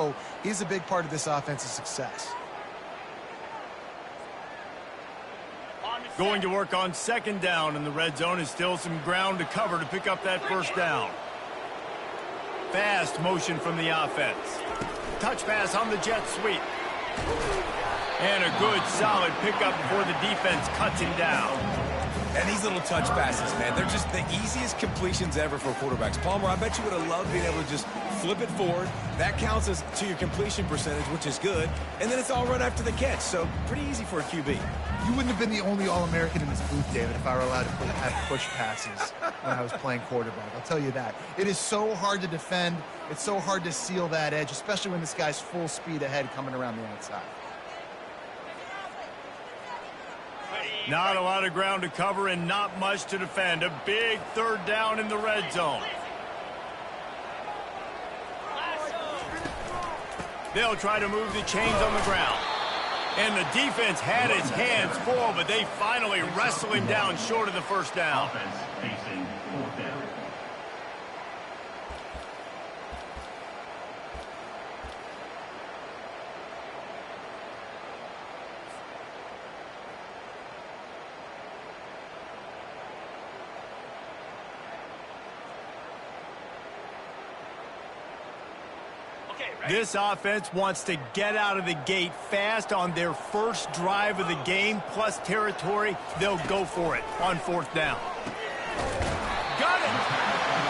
know he's a big part of this offense's success. Going to work on second down, and the red zone is still some ground to cover to pick up that first down. Fast motion from the offense. Touch pass on the jet sweep. And a good, solid pickup before the defense cuts him down. And these little touch passes, man, they're just the easiest completions ever for quarterbacks. Palmer, I bet you would have loved being able to just flip it forward. That counts as to your completion percentage, which is good. And then it's all run after the catch, so pretty easy for a QB. You wouldn't have been the only All-American in this booth, David, if I were allowed to have push passes when I was playing quarterback. I'll tell you that. It is so hard to defend. It's so hard to seal that edge, especially when this guy's full speed ahead coming around the outside. Not a lot of ground to cover and not much to defend. A big third down in the red zone. They'll try to move the chains on the ground. And the defense had its hands full, but they finally wrestle him down short of the first down. This offense wants to get out of the gate fast on their first drive of the game, plus territory. They'll go for it on fourth down. Got it!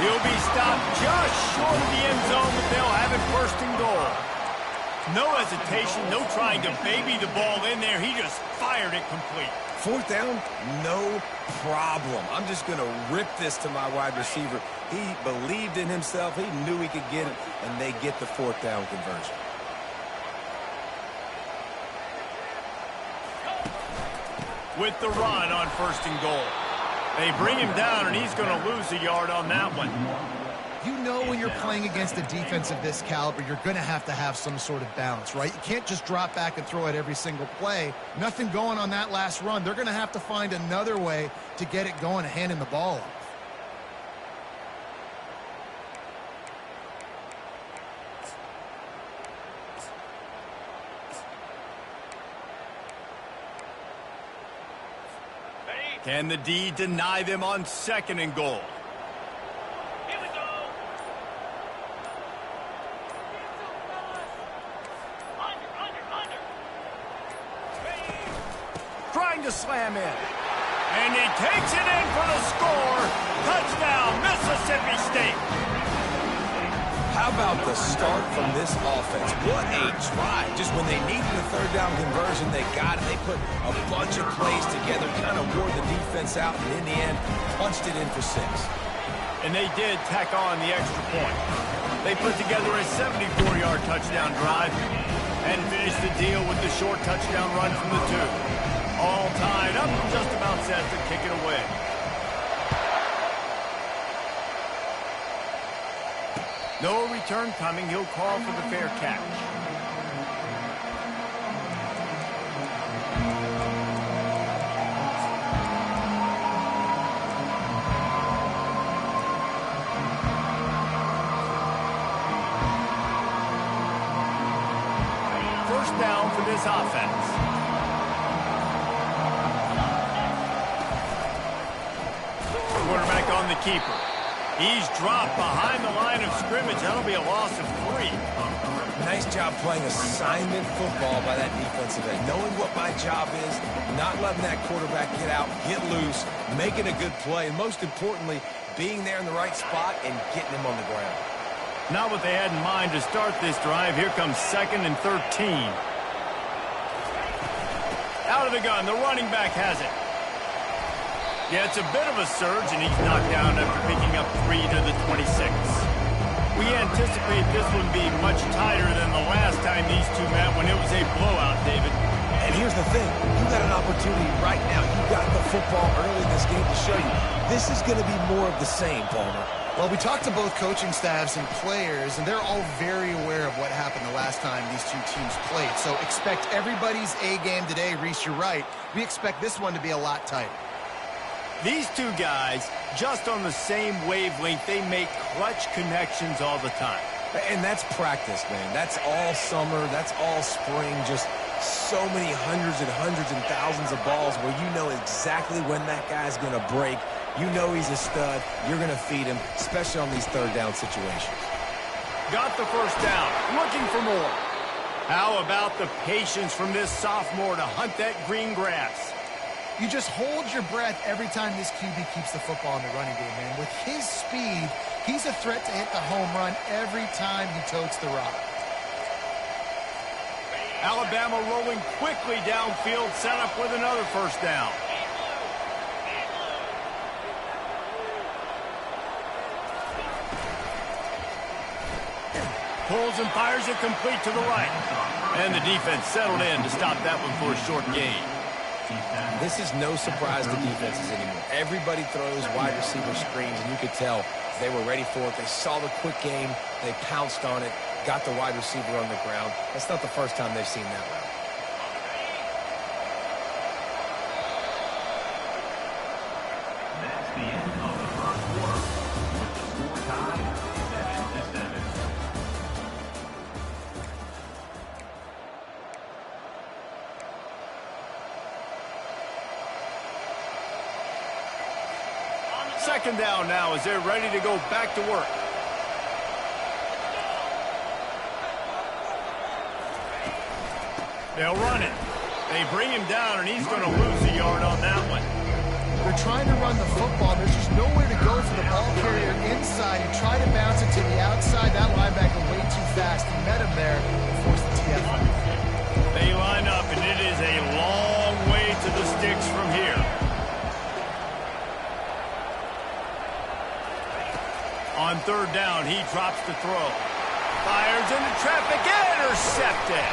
He'll be stopped just short of the end zone, but they'll have it first and goal. No hesitation, no trying to baby the ball in there. He just fired it complete. Fourth down, no problem. I'm just going to rip this to my wide receiver. He believed in himself. He knew he could get it, and they get the fourth down conversion. With the run on first and goal. They bring him down, and he's going to lose a yard on that one. You know when you're playing against a defense of this caliber, you're going to have some sort of balance, right? You can't just drop back and throw it every single play. Nothing going on that last run. They're going to have to find another way to get it going and handing the ball off. Can the D deny them on second and goal? Here we go. Under. Trying to slam in. And he takes it in for the score. Touchdown, Mississippi State. How about the start from this offense? What a drive. Just when they needed a third down conversion, they got it. They put a bunch of plays together, kind of wore the defense out, and in the end, punched it in for 6. And they did tack on the extra point. They put together a 74-yard touchdown drive and finished the deal with the short touchdown run from the 2. All tied up, just about set to kick it away. No return coming. He'll call for the fair catch. First down for this offense. Quarterback on the keeper. He's dropped behind the line of scrimmage. That'll be a loss of 3. Nice job playing assignment football by that defensive end. Knowing what my job is, not letting that quarterback get out, get loose, making a good play, and most importantly, being there in the right spot and getting him on the ground. Not what they had in mind to start this drive. Here comes 2nd and 13. Out of the gun, the running back has it. Yeah, it's a bit of a surge, and he's knocked down after picking up 3 to the 26. We anticipate this one being much tighter than the last time these two met when it was a blowout, David. And here's the thing. You got an opportunity right now. You got the football early in this game to show you. This is going to be more of the same, Palmer. Well, we talked to both coaching staffs and players, and they're all very aware of what happened the last time these two teams played. So expect everybody's A game today. Reese, you're right. We expect this one to be a lot tighter. These two guys, just on the same wavelength, they make clutch connections all the time. And that's practice, man. That's all summer. That's all spring. Just so many hundreds and thousands of balls where you know exactly when that guy's going to break. You know he's a stud. You're going to feed him, especially on these third down situations. Got the first down. Looking for more. How about the patience from this sophomore to hunt that green grass? You just hold your breath every time this QB keeps the football in the running game, man. With his speed, he's a threat to hit the home run every time he totes the rock. Alabama rolling quickly downfield, set up with another first down. Pulls and fires it complete to the right. And the defense settled in to stop that one for a short gain. This is no surprise to defenses anymore. Everybody throws wide receiver screens, and you could tell they were ready for it. They saw the quick game. They pounced on it, got the wide receiver on the ground. That's not the first time they've seen that route. That's the end of the first quarter. With the score tied 7-7. Second down now as they're ready to go back to work. They'll run it. They bring him down, and he's going to lose a yard on that one. They're trying to run the football. There's just nowhere to go for the ball carrier inside. He tried to bounce it to the outside. That linebacker way too fast. He met him there and forced the TF. They line up, and it is a long way to the sticks from here. On third down, he drops the throw. Fires into traffic, intercepted.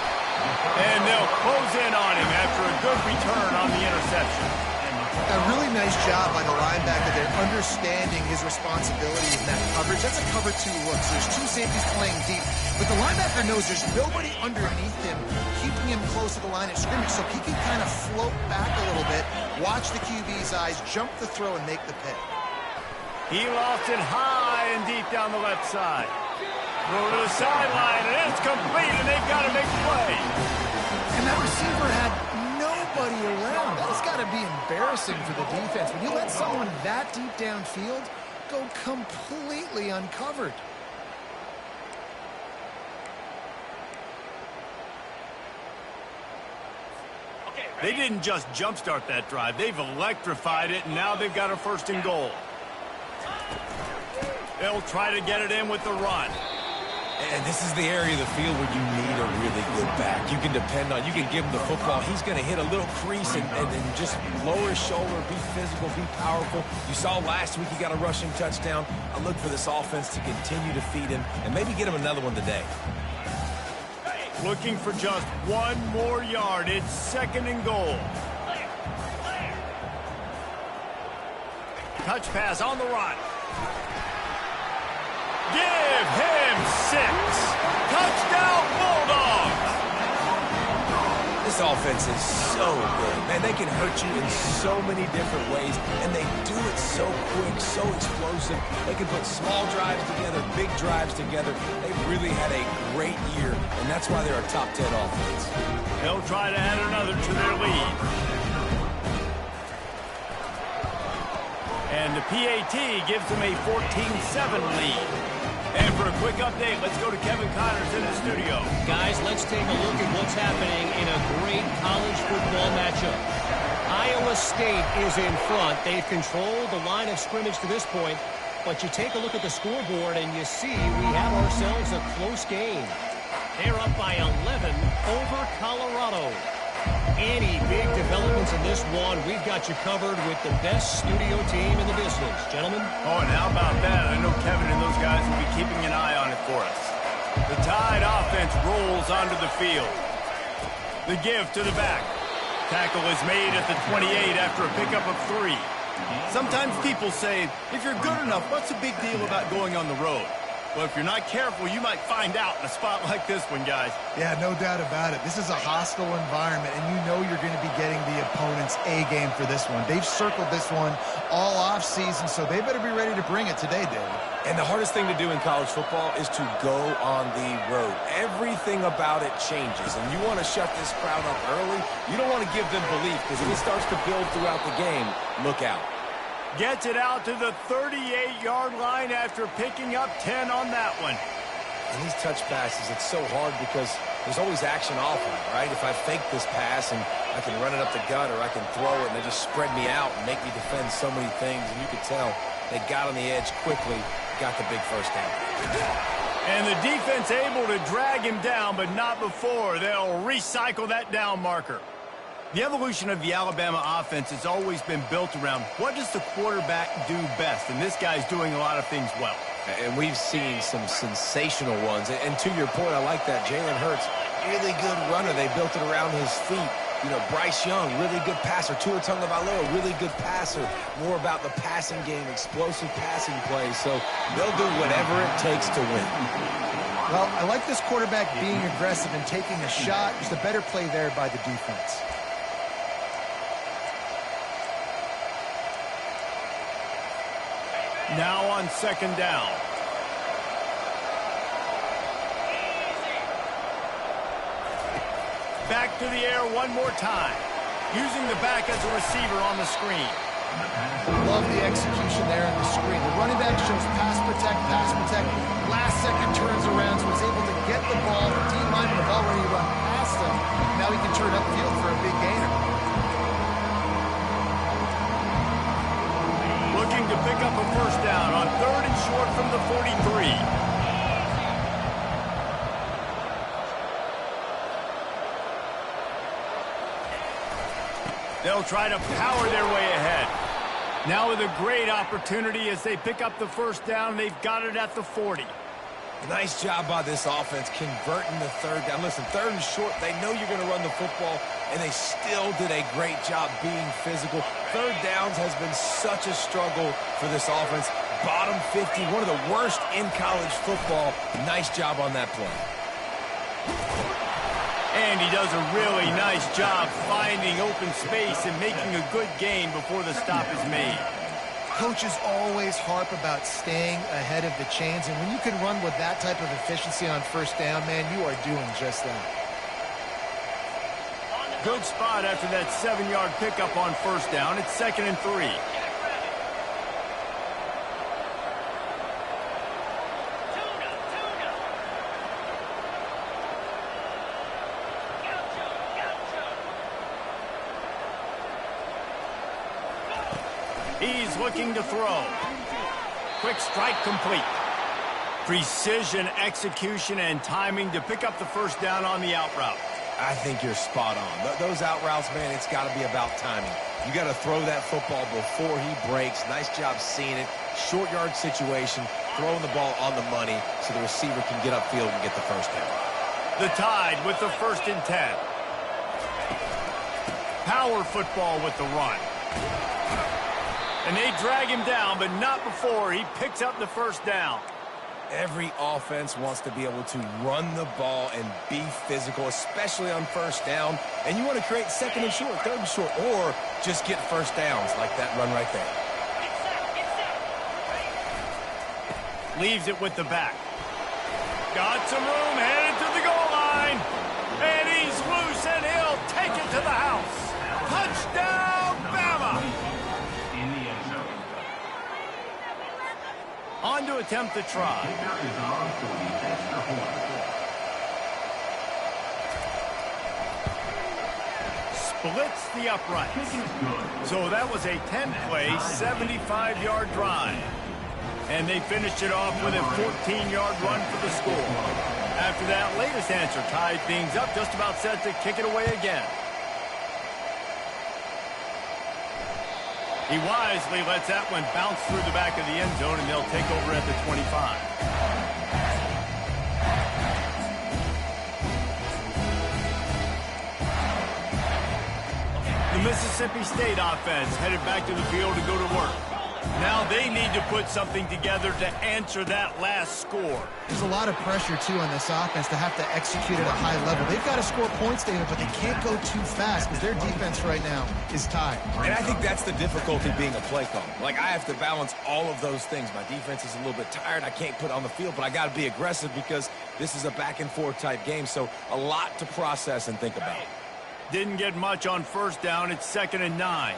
And they'll close in on him after a good return on the interception. A really nice job by the linebacker there, understanding his responsibility in that coverage. That's a cover two look. So there's two safeties playing deep. But the linebacker knows there's nobody underneath him, keeping him close to the line of scrimmage. So he can kind of float back a little bit, watch the QB's eyes, jump the throw, and make the pick. He lost it high and deep down the left side. Throw to the sideline, and it's complete, and they've got to make a play. And that receiver had nobody around. That's got to be embarrassing for the defense. When you let someone that deep downfield go completely uncovered. They didn't just jumpstart that drive. They've electrified it, and now they've got a first and goal. They'll try to get it in with the run. And this is the area of the field where you need a really good back. You can depend on, you can give him the football. He's going to hit a little crease and just lower his shoulder, be physical, be powerful. You saw last week he got a rushing touchdown. I look for this offense to continue to feed him and maybe get him another one today. Looking for just one more yard. It's second and goal. Touch pass on the run. Give him 6. Touchdown Bulldogs. This offense is so good. Man, they can hurt you in so many different ways, and they do it so quick, so explosive. They can put small drives together, big drives together. They've really had a great year, and that's why they're a top 10 offense. They'll try to add another to their lead. And the PAT gives them a 14-7 lead. And for a quick update, let's go to Kevin Connors in the studio. Guys, let's take a look at what's happening in a great college football matchup. Iowa State is in front. They've controlled the line of scrimmage to this point. But you take a look at the scoreboard and you see we have ourselves a close game. They're up by 11 over Colorado. Any big developments in this one, we've got you covered with the best studio team in the business. Gentlemen? Oh, and how about that? I know Kevin and those guys will be keeping an eye on it for us. The Tide offense rolls onto the field. The give to the back. Tackle is made at the 28 after a pickup of 3. Sometimes people say, if you're good enough, what's the big deal about going on the road? Well, if you're not careful, you might find out in a spot like this one, guys. Yeah, no doubt about it. This is a hostile environment, and you know you're going to be getting the opponent's A game for this one. They've circled this one all offseason, so they better be ready to bring it today, David. And the hardest thing to do in college football is to go on the road. Everything about it changes, and you want to shut this crowd up early. You don't want to give them belief, because if it starts to build throughout the game, look out. Gets it out to the 38-yard line after picking up 10 on that one. And these touch passes, it's so hard because there's always action off of it, right? If I fake this pass and I can run it up the gut or I can throw it and they just spread me out and make me defend so many things, and you could tell they got on the edge quickly, got the big first down. And the defense able to drag him down, but not before. They'll recycle that down marker. The evolution of the Alabama offense has always been built around what does the quarterback do best, and this guy's doing a lot of things well. And we've seen some sensational ones. And to your point, I like that. Jalen Hurts, really good runner. They built it around his feet. You know, Bryce Young, really good passer. Tua Tagovailoa, really good passer. More about the passing game, explosive passing plays. So they'll do whatever it takes to win. Well, I like this quarterback being aggressive and taking a shot. Just a better play there by the defense. Now on second down. Back to the air one more time. Using the back as a receiver on the screen. Love the execution there on the screen. The running back shows pass protect, pass protect. Last second turns around, so he's able to get the ball. The D lineman have already run past him. Now he can turn upfield for a big gainer. Looking to pick up a first down on third and short from the 43. They'll try to power their way ahead. Now with a great opportunity as they pick up the first down. They've got it at the 40. Nice job by this offense converting the third down. Listen, third and short, they know you're going to run the football, and they still did a great job being physical. Third downs has been such a struggle for this offense. Bottom 50, one of the worst in college football. Nice job on that play. And he does a really nice job finding open space and making a good gain before the stop is made. Coaches always harp about staying ahead of the chains, and when you can run with that type of efficiency on first down, man, you are doing just that. Good spot after that 7-yard pickup on first down. It's 2nd and 3. He's looking to throw. Quick strike complete. Precision, execution, and timing to pick up the first down on the out route. I think you're spot on. Those out routes, man, it's got to be about timing. You got to throw that football before he breaks. Nice job seeing it. Short yard situation, throwing the ball on the money so the receiver can get upfield and get the first down. The Tide with the 1st and 10. Power football with the run. And they drag him down, but not before he picks up the first down. Every offense wants to be able to run the ball and be physical, especially on first down. And you want to create 2nd and short, 3rd and short, or just get first downs like that run right there. Leaves it with the back. Got some room, headed to the goal line. And he's loose, and he'll take it to the house. Touchdown, Bama! In the end zone. On to attempt the try. Kicker is on for the extra point. Splits the uprights. Kick is good. So that was a 10-play, 75-yard drive. And they finished it off with a 14-yard run for the score. After that latest answer tied things up, just about set to kick it away again. He wisely lets that one bounce through the back of the end zone, and they'll take over at the 25. The Mississippi State offense headed back to the field to go to work. Now they need to put something together to answer that last score. There's a lot of pressure, too, on this offense to have to execute at a high level. They've got to score points, David, but they can't go too fast because their defense right now is tied. And I think that's the difficulty being a play caller. Like, I have to balance all of those things. My defense is a little bit tired. I can't put on the field, but I got to be aggressive because this is a back-and-forth type game, so a lot to process and think about. Didn't get much on first down. It's 2nd and 9.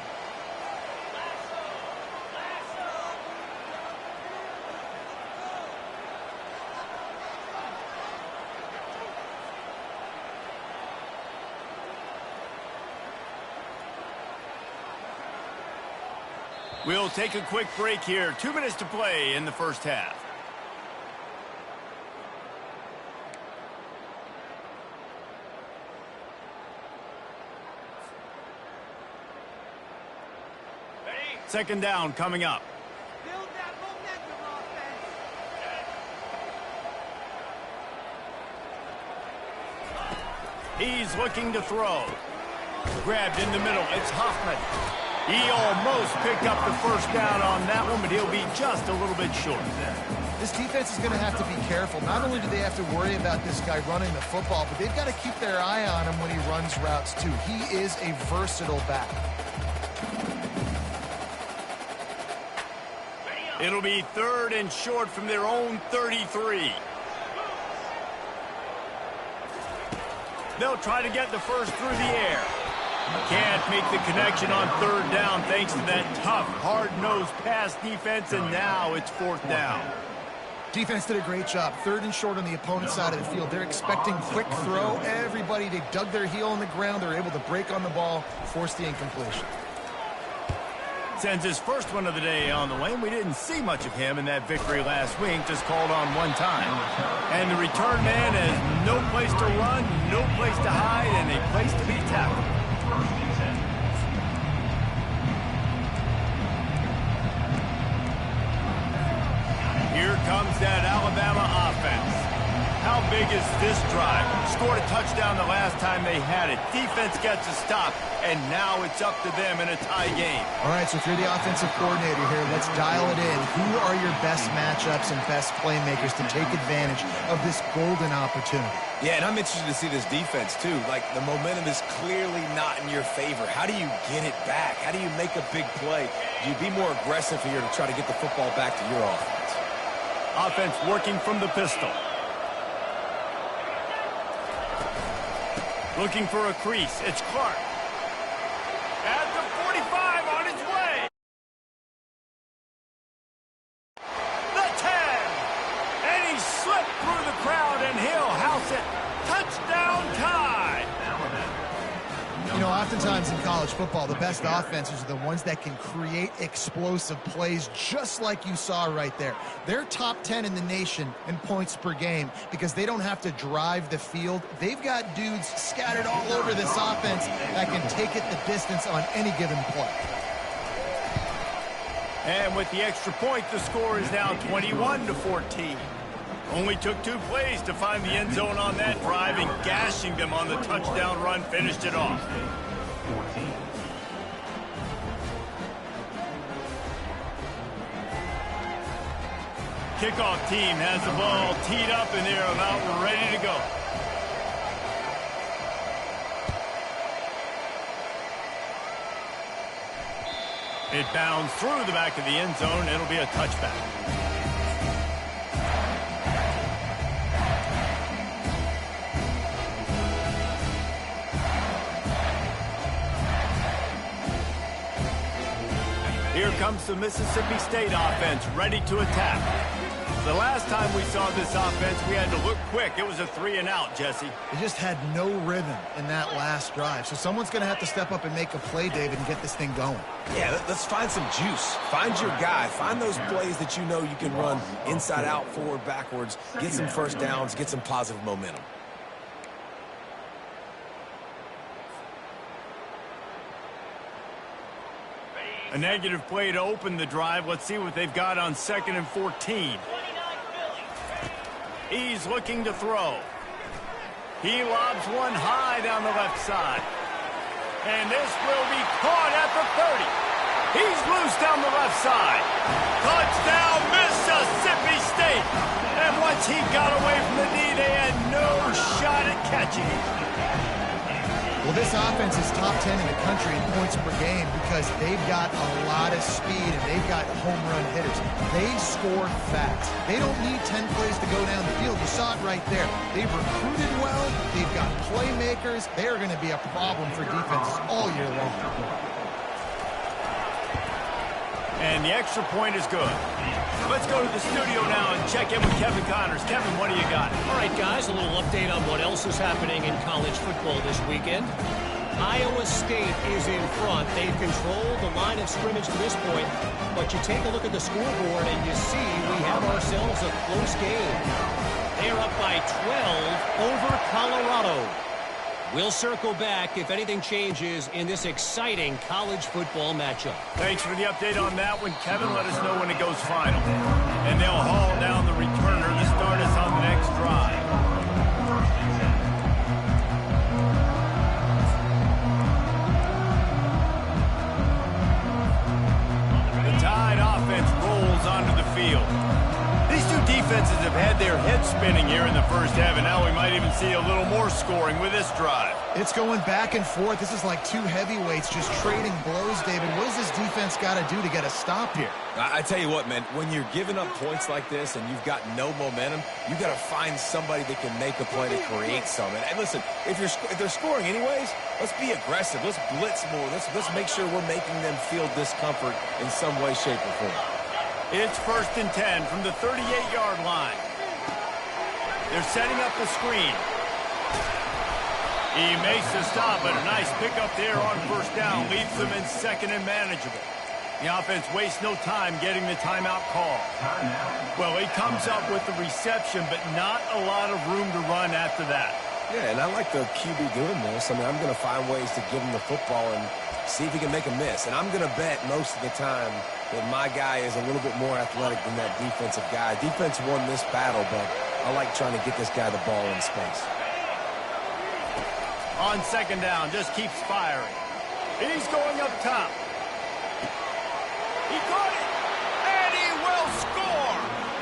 We'll take a quick break here. 2 minutes to play in the first half. Ready? 2nd down coming up. Build that momentum offense. He's looking to throw. Grabbed in the middle. It's Hoffman. He almost picked up the first down on that one, but he'll be just a little bit short. This defense is going to have to be careful. Not only do they have to worry about this guy running the football, but they've got to keep their eye on him when he runs routes, too. He is a versatile back. It'll be 3rd and short from their own 33. They'll try to get the first through the air. Can't make the connection on 3rd down thanks to that tough, hard-nosed pass defense, and now it's 4th down. Defense did a great job. 3rd and short on the opponent's side of the field. They're expecting quick throw. Everybody, they dug their heel on the ground. They're able to break on the ball, force the incompletion. Sends his first one of the day on the lane. We didn't see much of him in that victory last week, just called on one time. And the return man has no place to run, no place to hide, and a place to be tackled. Here comes that Alabama offense. How big is this drive? Scored a touchdown the last time they had it. Defense gets a stop, and now it's up to them in a tie game. All right, so if you're the offensive coordinator here, let's dial it in. Who are your best matchups and best playmakers to take advantage of this golden opportunity? Yeah, and I'm interested to see this defense, too. Like, the momentum is clearly not in your favor. How do you get it back? How do you make a big play? Do you be more aggressive here to try to get the football back to your offense? Offense working from the pistol. Looking for a crease. It's Clark. At the 45 on his way. The 10. And he slipped through the crowd, and he'll house it. Touchdown tie. You know, oftentimes in college football, the best offenses are the ones that can create explosive plays just like you saw right there. They're top 10 in the nation in points per game because they don't have to drive the field. They've got dudes scattered all over this offense that can take it the distance on any given play. And with the extra point, the score is now 21-14. Only took 2 plays to find the end zone on that drive, and gashing them on the touchdown run finished it off. 14. Kickoff team has the ball teed up, and they're about ready to go. It bounds through the back of the end zone. It'll be a touchback. Here comes the Mississippi State offense, ready to attack. The last time we saw this offense, we had to look quick. It was a 3-and-out, Jesse. They just had no rhythm in that last drive. So someone's going to have to step up and make a play, David, and get this thing going. Yeah, let's find some juice. Find your guy. Find those plays that you know you can run inside out, forward, backwards. Get some first downs. Get some positive momentum. A negative play to open the drive. Let's see what they've got on 2nd and 14. He's looking to throw. He lobs one high down the left side. And this will be caught at the 30. He's loose down the left side. Touchdown, Mississippi State. And once he got away from the knee, they had no shot at catching him. Well, this offense is top 10 in the country in points per game because they've got a lot of speed and they've got home run hitters. They score fast. They don't need 10 plays to go down the field. You saw it right there. They've recruited well. They've got playmakers. They are going to be a problem for defenses all year long. And the extra point is good. Let's go to the studio now and check in with Kevin Connors. Kevin, what do you got? All right, guys, a little update on what else is happening in college football this weekend. Iowa State is in front. They've controlled the line of scrimmage to this point, but you take a look at the scoreboard and you see we have ourselves a close game. They're up by 12 over Colorado. We'll circle back if anything changes in this exciting college football matchup. Thanks for the update on that one, Kevin. Let us know when it goes final. And they'll haul down the returner to start us on the next drive. The Tide offense rolls onto the field. These two defenses have had their heads spinning here in the first half, and now we might even see a little more scoring with this drive. It's going back and forth. This is like two heavyweights just trading blows, David. What does this defense got to do to get a stop here? I tell you what, man, when you're giving up points like this and you've got no momentum, you got to find somebody that can make a play to create something. And listen, if they're scoring anyways, let's be aggressive. Let's blitz more. Let's make sure we're making them feel discomfort in some way, shape, or form. It's 1st and 10 from the 38-yard line. They're setting up the screen. He makes the stop, but a nice pickup there on 1st down. Leaves them in 2nd and manageable. The offense wastes no time getting the timeout call. Well, he comes up with the reception, but not a lot of room to run after that. Yeah, and I like the QB doing this. I mean, I'm going to find ways to give him the football and see if he can make a miss. And I'm going to bet most of the time that my guy is a little bit more athletic than that defensive guy. Defense won this battle, but I like trying to get this guy the ball in space. On 2nd down, just keeps firing. He's going up top. He caught it, and he will score.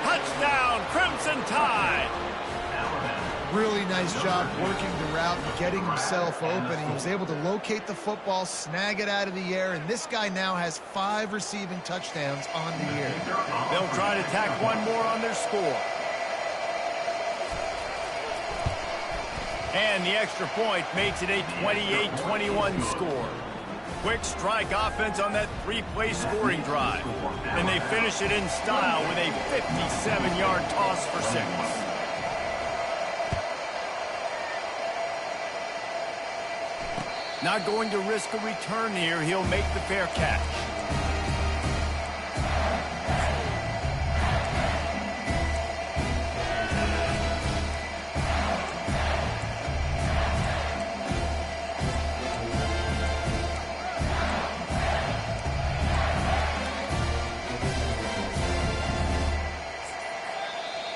Touchdown, Crimson Tide. Really nice job working the route and getting himself open. He was able to locate the football, snag it out of the air, and this guy now has 5 receiving touchdowns on the year. They'll try to tack one more on their score. And the extra point makes it a 28-21 score. Quick strike offense on that 3-play scoring drive. And they finish it in style with a 57-yard toss for 6. Not going to risk a return here. He'll make the fair catch.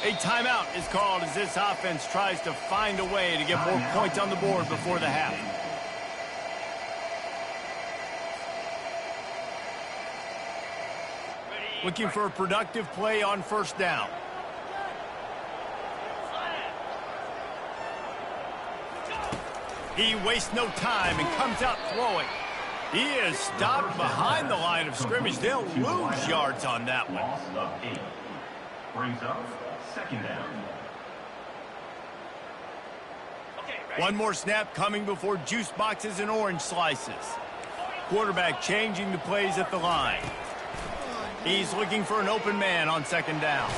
A timeout is called as this offense tries to find a way to get more points on the board before the half. Looking for a productive play on 1st down. He wastes no time and comes out throwing. He is stopped behind the line of scrimmage. They'll lose yards on that one. Loss of 8. Brings up 2nd down. One more snap coming before juice boxes and orange slices. Quarterback changing the plays at the line. He's looking for an open man on 2nd down.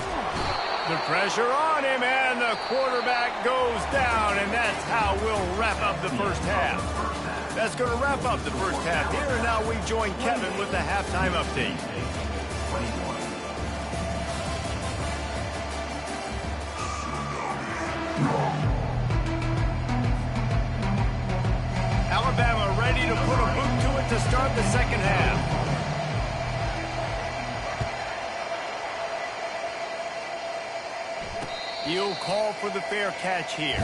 The pressure on him, and the quarterback goes down, and that's how we'll wrap up the first half. That's going to wrap up the first half here, and now we join Kevin with the halftime update. Alabama ready to put a boot to it to start the 2nd half. He'll call for the fair catch here.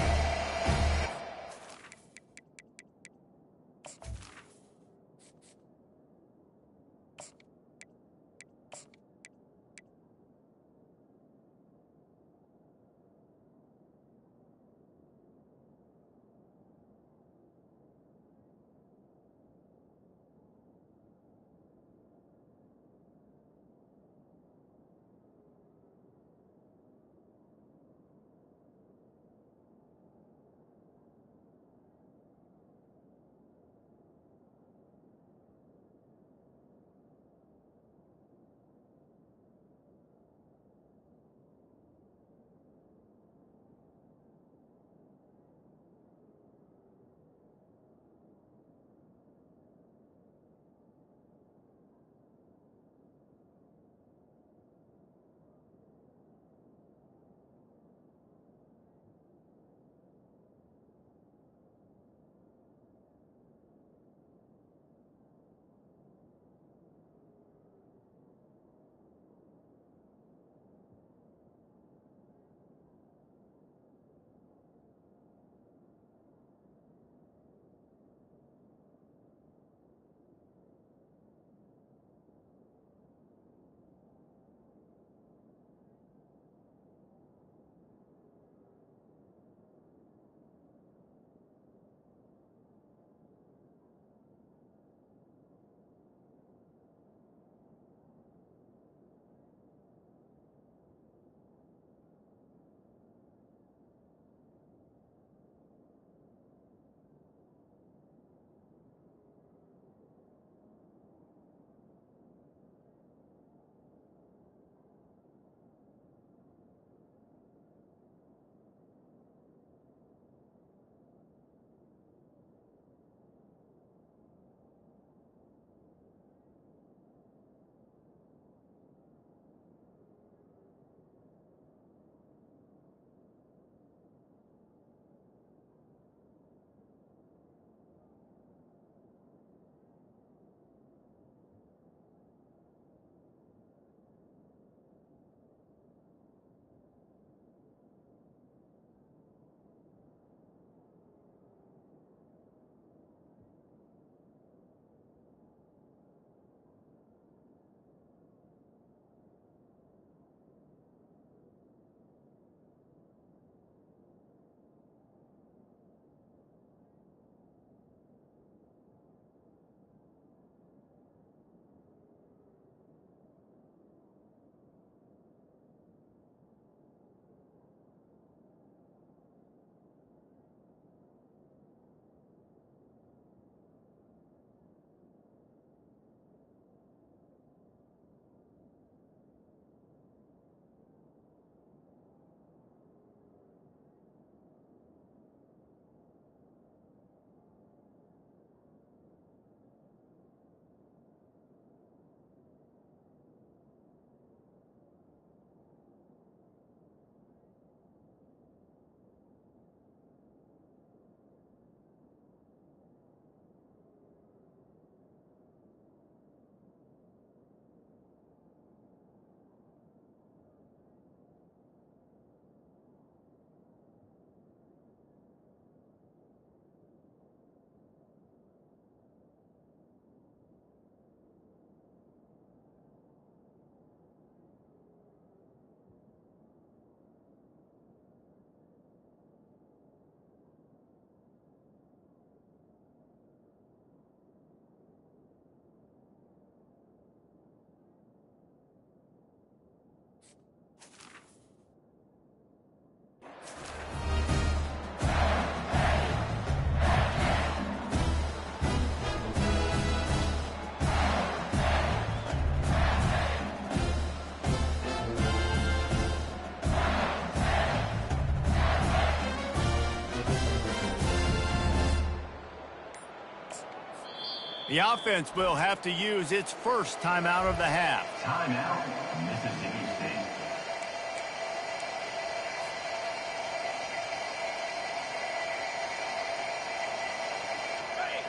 The offense will have to use its first timeout of the half. Timeout, Mississippi State.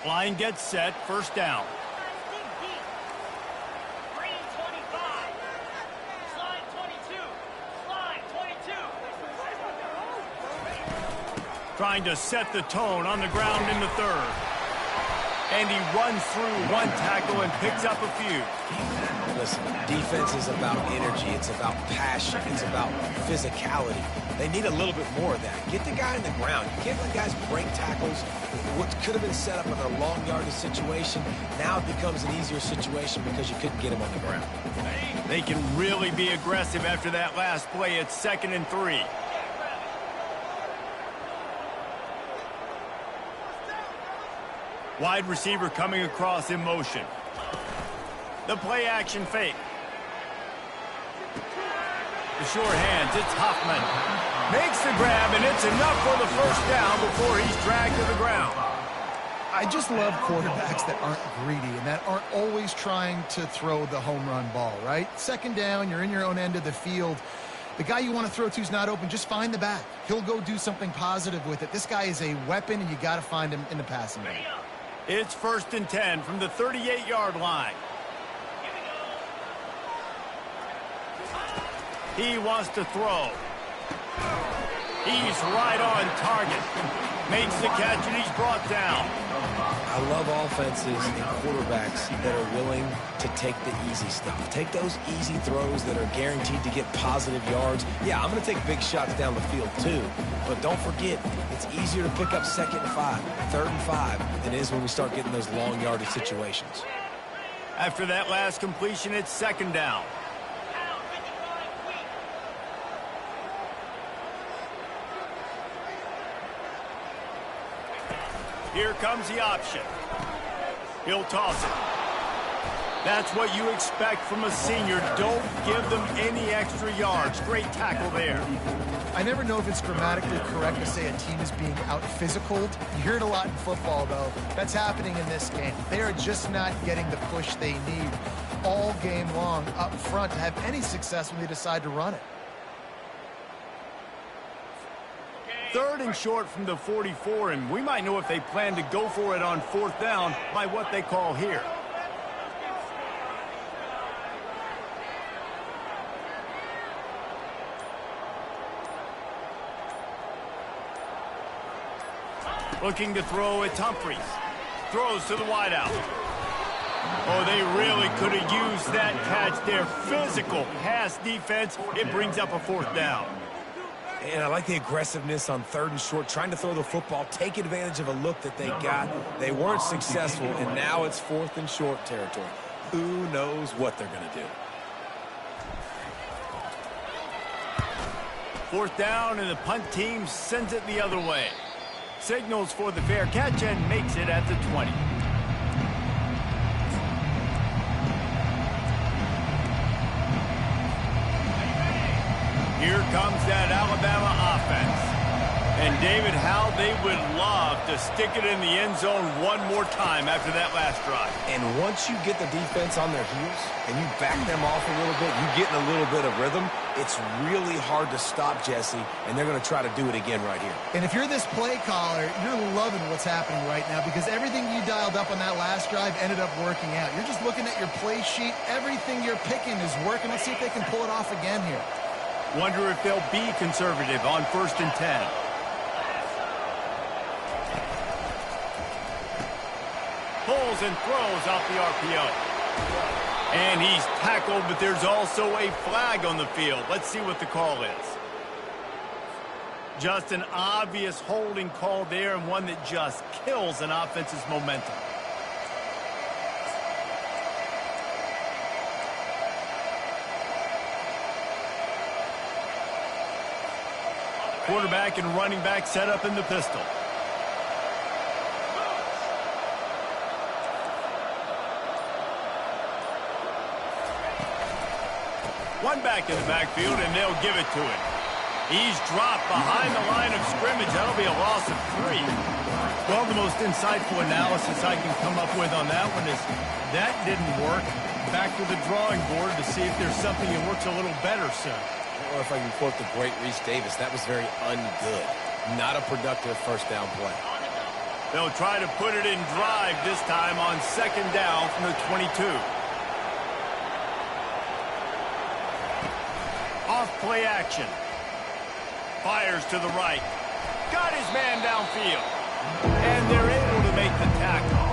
Line gets set, first down. Trying to set the tone on the ground in the third. And he runs through one tackle and picks up a few. Listen, defense is about energy. It's about passion. It's about physicality. They need a little bit more of that. Get the guy in the ground. You can't let guys break tackles. What could have been set up in a long yardage situation, now it becomes an easier situation because you couldn't get him on the ground. They can really be aggressive after that last play. It's 2nd and 3. Wide receiver coming across in motion. The play action fake. The short hands, it's Hoffman. Makes the grab, and it's enough for the first down before he's dragged to the ground. I just love quarterbacks that aren't greedy and that aren't always trying to throw the home run ball, right? 2nd down, you're in your own end of the field. The guy you want to throw to is not open. Just find the back. He'll go do something positive with it. This guy is a weapon, and you got to find him in the passing game. It's 1st and 10 from the 38-yard line. He wants to throw. He's right on target. Makes the catch, and he's brought down. I love offenses and quarterbacks that are willing to take the easy stuff. Take those easy throws that are guaranteed to get positive yards. Yeah, I'm going to take big shots down the field too. But don't forget, it's easier to pick up 2nd and 5, 3rd and 5 than it is when we start getting those long yardage situations. After that last completion, it's 2nd down. Here comes the option. He'll toss it. That's what you expect from a senior. Don't give them any extra yards. Great tackle there. I never know if it's grammatically correct to say a team is being out-physicaled. You hear it a lot in football, though. That's happening in this game. They are just not getting the push they need all game long up front to have any success when they decide to run it. 3rd and short from the 44, and we might know if they plan to go for it on 4th down by what they call here. Looking to throw, it's Humphries. Throws to the wideout. Oh, they really could have used that catch there. Physical pass defense. It brings up a 4th down. And I like the aggressiveness on 3rd and short, trying to throw the football, take advantage of a look that they got. They weren't successful, and now it's 4th and short territory. Who knows what they're going to do? 4th down, and the punt team sends it the other way. Signals for the fair catch and makes it at the 20. Here comes that Alabama offense. And David, how they would love to stick it in the end zone one more time after that last drive. And once you get the defense on their heels and you back them off a little bit, you get in a little bit of rhythm, it's really hard to stop Jesse, and they're going to try to do it again right here. And if you're this play caller, you're loving what's happening right now because everything you dialed up on that last drive ended up working out. You're just looking at your play sheet. Everything you're picking is working. Let's see if they can pull it off again here. Wonder if they'll be conservative on 1st and 10. Pulls and throws off the RPO. And he's tackled, but there's also a flag on the field. Let's see what the call is. Just an obvious holding call there, and one that just kills an offense's momentum. Quarterback and running back set up in the pistol. One back in the backfield, and they'll give it to him. He's dropped behind the line of scrimmage. That'll be a loss of 3. Well, the most insightful analysis I can come up with on that one is that didn't work. Back to the drawing board to see if there's something that works a little better soon. Or if I can quote the great Reese Davis, that was very ungood. Not a productive first down play. They'll try to put it in drive this time on second down from the 22. Off play action. Fires to the right. Got his man downfield. And they're able to make the tackle.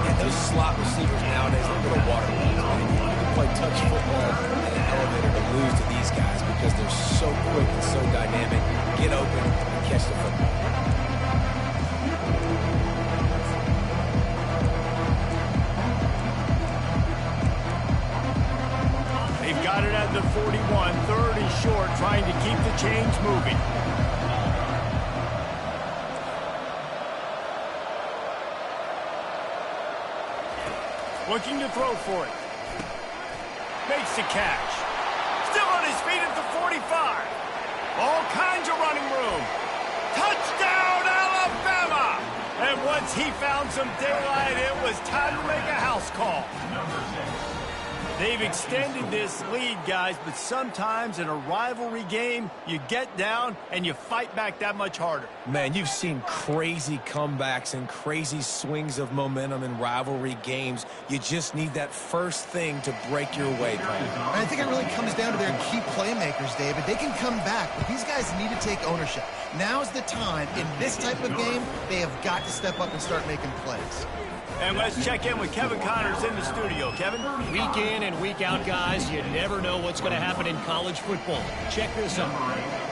And those slot receivers nowadays, look at the water. You can play touch football in an elevator to lose to these guys because they're so quick and so dynamic. Get open and catch the football. They've got it at the 41. Third and short, trying to keep the chains moving. Looking to throw for it. Makes the catch. Still on his feet at the 45. All kinds of running room. Touchdown, Alabama! And once he found some daylight, it was time to make a house call. They've extended this lead, guys, but sometimes in a rivalry game, you get down and you fight back that much harder. Man, you've seen crazy comebacks and crazy swings of momentum in rivalry games. You just need that first thing to break your way, Paul. I think it really comes down to their key playmakers, David. They can come back, but these guys need to take ownership. Now's the time. In this type of game, they have got to step up and start making plays. And let's check in with Kevin Connors in the studio. Kevin? Week in and week out, guys, you never know what's going to happen in college football. Check this out.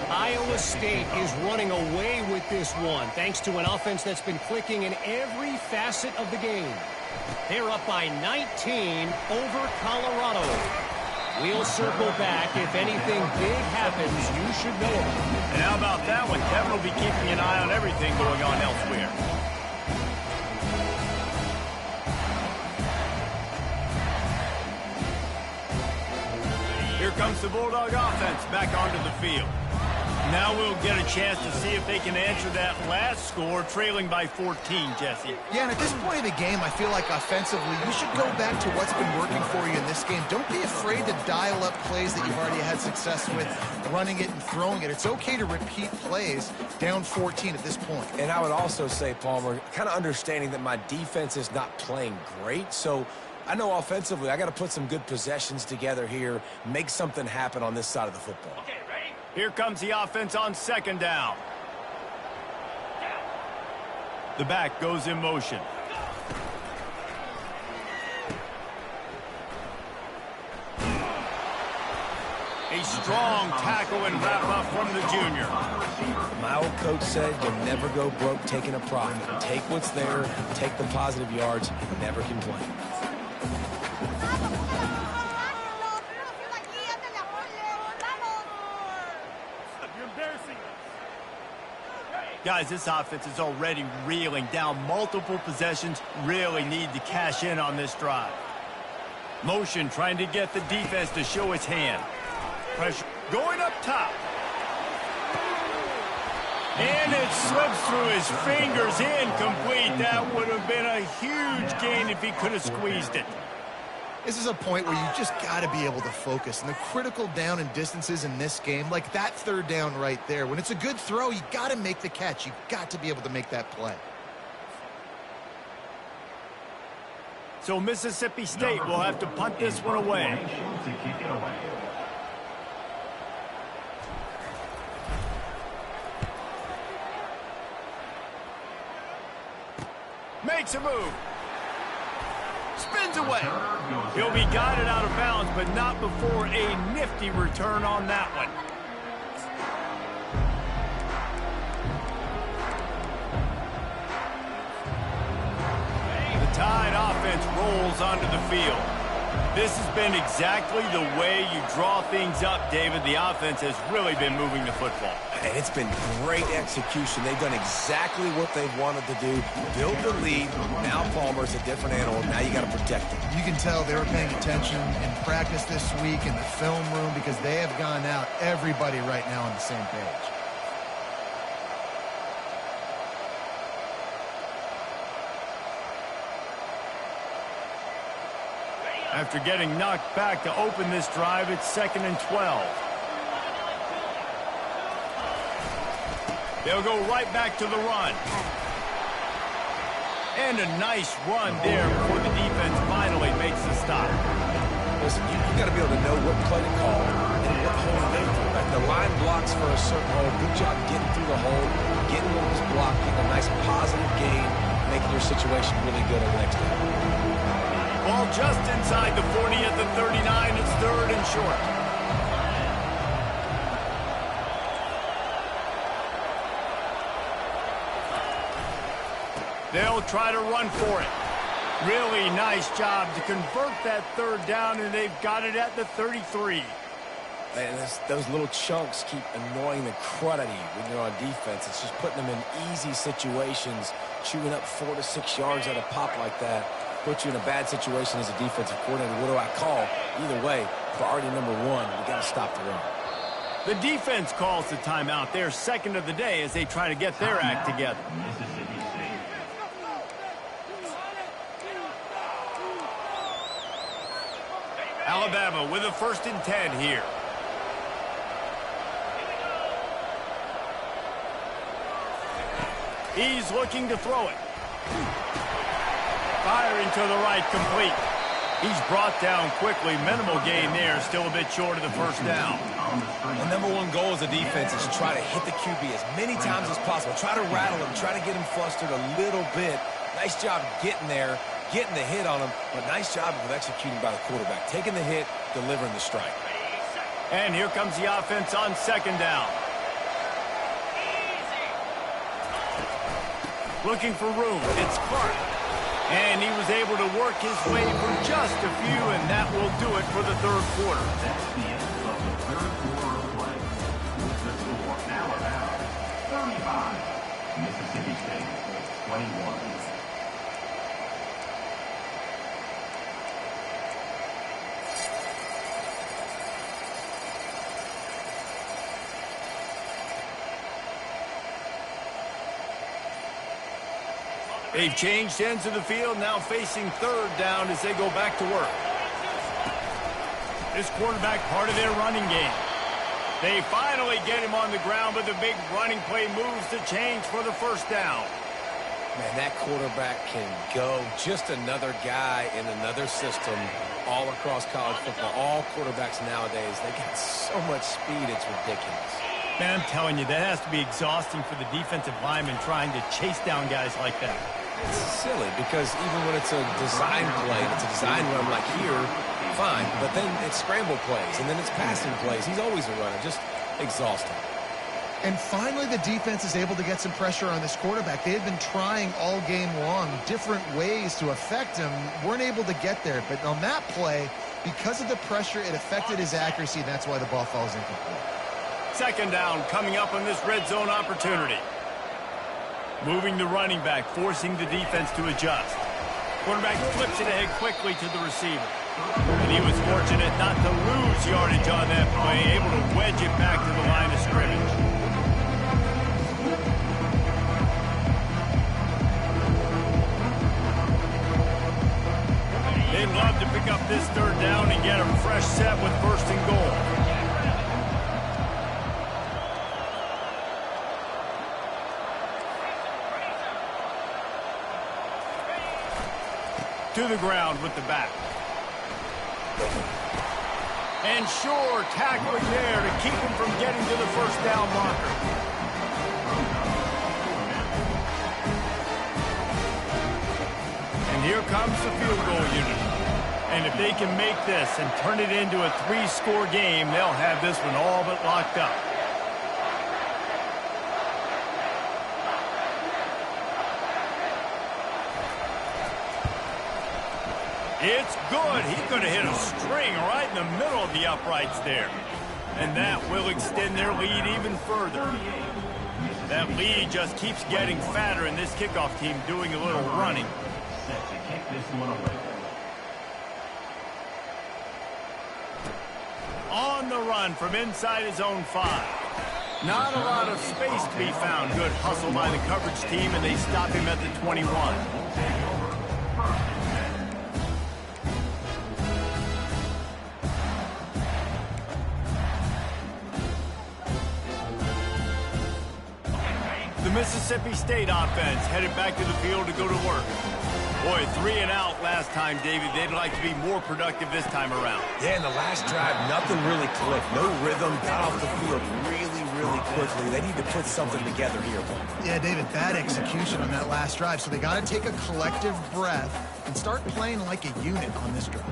Iowa State is running away with this one, thanks to an offense that's been clicking in every facet of the game. They're up by 19 over Colorado. We'll circle back. If anything big happens, you should know about it. And how about that one? Kevin will be keeping an eye on everything going on elsewhere. Here comes the Bulldog offense back onto the field. Now we'll get a chance to see if they can answer that last score, trailing by 14, Jesse. Yeah, and at this point of the game, I feel like offensively, you should go back to what's been working for you in this game. Don't be afraid to dial up plays that you've already had success with, running it and throwing it. It's okay to repeat plays down 14 at this point. And I would also say, Palmer, kind of understanding that my defense is not playing great, so I know offensively I got to put some good possessions together here, make something happen on this side of the football. Okay, ready? Here comes the offense on second down. The back goes in motion. A strong tackle and wrap up from the junior. My old coach said you'll never go broke taking a profit. Take what's there, take the positive yards, and never complain. Guys, this offense is already reeling down multiple possessions. Really need to cash in on this drive. Motion trying to get the defense to show its hand. Pressure going up top. And it slips through his fingers, incomplete. That would have been a huge gain if he could have squeezed it. This is a point where you just got to be able to focus. And the critical down and distances in this game, like that third down right there, when it's a good throw, you got to make the catch. You've got to be able to make that play. So Mississippi State will have to punt this one away. To kick it away. Makes a move. Spins away. He'll be guided out of bounds, but not before a nifty return on that one. The Tide offense rolls onto the field. This has been exactly the way you draw things up, David. The offense has really been moving the football. And it's been great execution. They've done exactly what they've wanted to do. Build the lead. Now Palmer's a different animal. Now you got to protect him. You can tell they were paying attention in practice this week in the film room because they have gone out, everybody right now on the same page. After getting knocked back to open this drive, it's 2nd and 12. They'll go right back to the run. And a nice run there before the defense finally makes the stop. Listen, you got to be able to know what play to call and what hole to go through. Like the line blocks for a certain hole. Good job getting through the hole, getting what was blocked, getting a nice positive gain, making your situation really good on the next time. Ball just inside the 40 at the 39. It's 3rd and short. They'll try to run for it. Really nice job to convert that 3rd down, and they've got it at the 33. And those little chunks keep annoying the crud out of you when you're on defense. It's just putting them in easy situations, chewing up 4 to 6 yards at a pop like that. Put you in a bad situation as a defensive coordinator. What do I call? Either way, priority number 1, we got to stop the run. The defense calls the timeout. Their 2nd of the day as they try to get their act together. Mississippi State. Alabama with a 1st and 10 here. He's looking to throw it. Firing to the right, complete. He's brought down quickly. Minimal gain there, still a bit short of the 1st down. The number 1 goal as a defense is try to hit the QB as many times as possible. Try to rattle him, try to get him flustered a little bit. Nice job getting there, getting the hit on him, but nice job of executing by the quarterback. Taking the hit, delivering the strike. And here comes the offense on 2nd down. Looking for room. It's Clark. And he was able to work his way for just a few, and that will do it for the 3rd quarter. That's the end of the 3rd quarter of play. With the score, Alabama 35, Mississippi State 21. They've changed ends of the field, now facing 3rd down as they go back to work. This quarterback part of their running game. They finally get him on the ground, but the big running play moves the change for the 1st down. Man, that quarterback can go. Just another guy in another system all across college football. All quarterbacks nowadays, they got so much speed, it's ridiculous. Man, I'm telling you, that has to be exhausting for the defensive lineman trying to chase down guys like that. It's silly because even when it's a design play, it's a design run like here, fine. But then it's scramble plays, and then it's passing plays. He's always a runner, just exhausting. And finally, the defense is able to get some pressure on this quarterback. They had been trying all game long different ways to affect him, weren't able to get there. But on that play, because of the pressure, it affected his accuracy, and that's why the ball falls incomplete. 2nd down coming up on this red zone opportunity. Moving the running back, forcing the defense to adjust. Quarterback flips it ahead quickly to the receiver. And he was fortunate not to lose yardage on that play, able to wedge it back to the line of scrimmage. They'd love to pick up this 3rd down and get a fresh set with 1st and goal. To the ground with the back. And sure, tackling there to keep him from getting to the 1st down marker. And here comes the field goal unit. And if they can make this and turn it into a 3-score game, they'll have this one all but locked up. It's good. He's going to hit a string right in the middle of the uprights there. And that will extend their lead even further. That lead just keeps getting fatter, and this kickoff team doing a little running. Set to kick this one away. On the run from inside his own 5. Not a lot of space to be found. Good hustle by the coverage team, and they stop him at the 21. The Mississippi State offense headed back to the field to go to work. Boy, 3 and out last time, David. They'd like to be more productive this time around. Yeah, in the last drive, nothing really clicked. No rhythm, got off the field really quickly. They need to put something together here. Yeah, David, bad execution on that last drive, so they got to take a collective breath and start playing like a unit on this drive.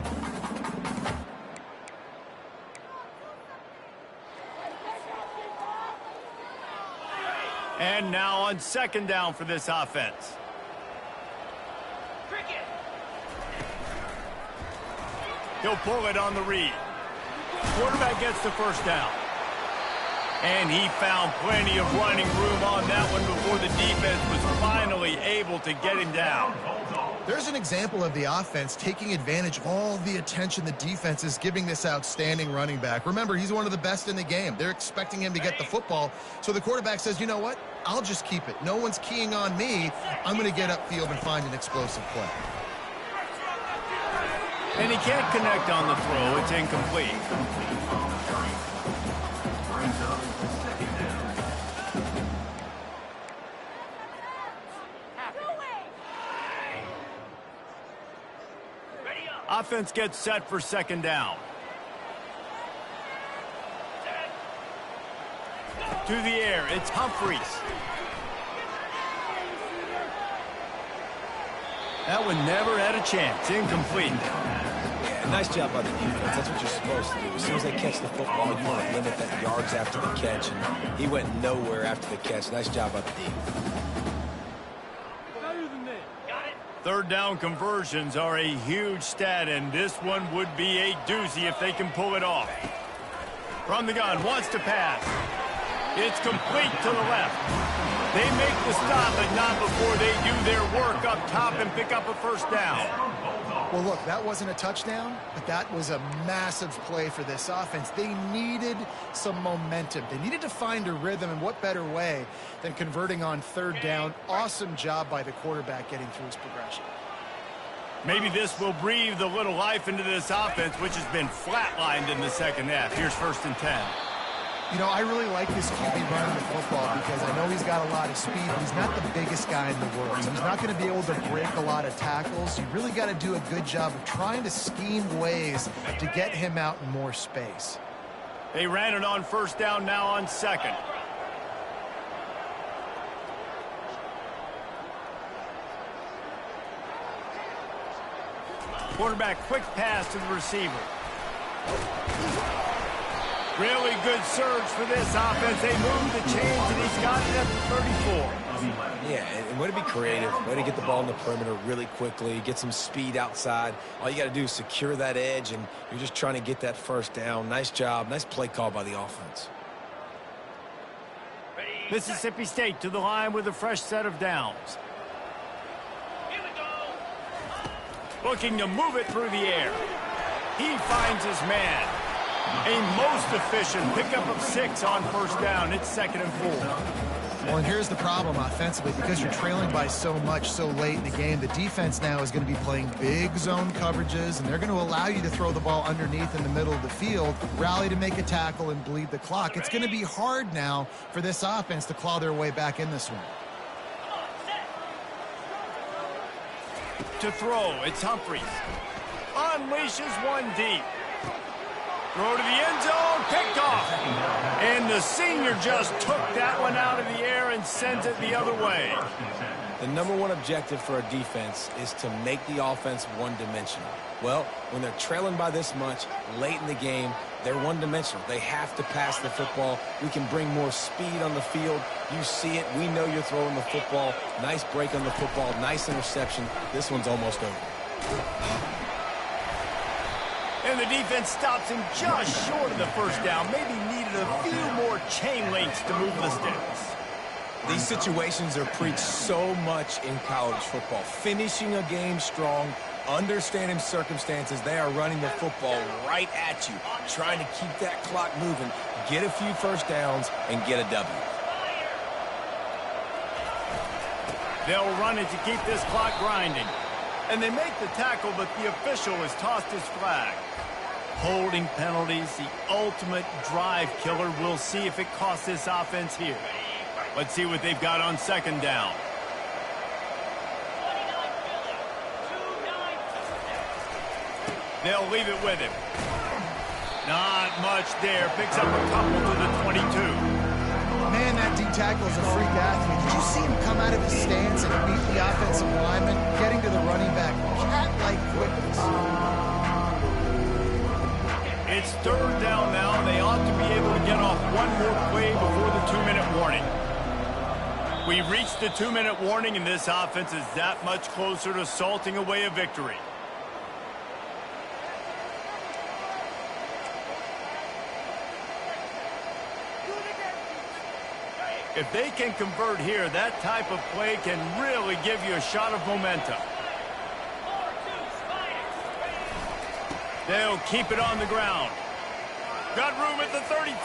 And now on second down for this offense. He'll pull it on the read. Quarterback gets the first down. And he found plenty of running room on that one before the defense was finally able to get him down. There's an example of the offense taking advantage of all the attention the defense is giving this outstanding running back. Remember, he's one of the best in the game. They're expecting him to get the football. So the quarterback says, you know what? I'll just keep it. No one's keying on me. I'm going to get upfield and find an explosive play. And he can't connect on the throw. It's incomplete. Brings up second down. Offense gets set for second down. To the air, it's Humphries. That one never had a chance. Incomplete. Yeah, nice job by the defense. That's what you're supposed to do. As soon as they catch the football, you want to limit that yards after the catch. And he went nowhere after the catch. Nice job by the defense. Third down conversions are a huge stat, and this one would be a doozy if they can pull it off. From the gun, wants to pass. It's complete to the left. They make the stop, but not before they do their work up top and pick up a first down. Well, look, that wasn't a touchdown, but that was a massive play for this offense. They needed some momentum. They needed to find a rhythm, and what better way than converting on third down. Awesome job by the quarterback getting through his progression. Maybe this will breathe a little life into this offense, which has been flatlined in the second half. Here's 1st and 10. You know, I really like this QB running the football because I know he's got a lot of speed. He's not the biggest guy in the world, so he's not going to be able to break a lot of tackles. You really got to do a good job of trying to scheme ways to get him out in more space. They ran it on first down, now on second. Quarterback, quick pass to the receiver. Really good surge for this offense. They moved the chains, and he's got it at the 34. Yeah, and way to be creative. Way to get the ball in the perimeter really quickly. Get some speed outside. All you got to do is secure that edge, and you're just trying to get that first down. Nice job. Nice play call by the offense. Mississippi State to the line with a fresh set of downs. Looking to move it through the air. He finds his man. A most efficient pickup of 6 on first down. It's 2nd and 4. Well, and here's the problem offensively. Because you're trailing by so much so late in the game, the defense now is going to be playing big zone coverages, and they're going to allow you to throw the ball underneath in the middle of the field, rally to make a tackle, and bleed the clock. It's going to be hard now for this offense to claw their way back in this one. To throw, it's Humphries. Unleashes one deep. Throw to the end zone, picked off. And the senior just took that one out of the air and sends it the other way. The #1 objective for a defense is to make the offense one-dimensional. Well, when they're trailing by this much late in the game, they're one-dimensional. They have to pass the football. We can bring more speed on the field. You see it. We know you're throwing the football. Nice break on the football. Nice interception. This one's almost over. And the defense stops him just short of the first down. Maybe needed a few more chain links to move the sticks. These situations are preached so much in college football. Finishing a game strong, understanding circumstances. They are running the football right at you, trying to keep that clock moving, get a few first downs, and get a W. They'll run it to keep this clock grinding. And they make the tackle, but the official has tossed his flag. Holding penalties, the ultimate drive killer. We'll see if it costs this offense here. Let's see what they've got on second down. They'll leave it with him. Not much there. Picks up a couple to the 22. Man, that D-tackle is a freak athlete. Did you see him come out of his stance and beat the offensive lineman, getting to the running back? Cat-like quickness. It's third down now. They ought to be able to get off one more play before the 2-minute warning. We've reached the 2-minute warning, and this offense is that much closer to salting away a victory. If they can convert here, that type of play can really give you a shot of momentum. They'll keep it on the ground. Got room at the 35.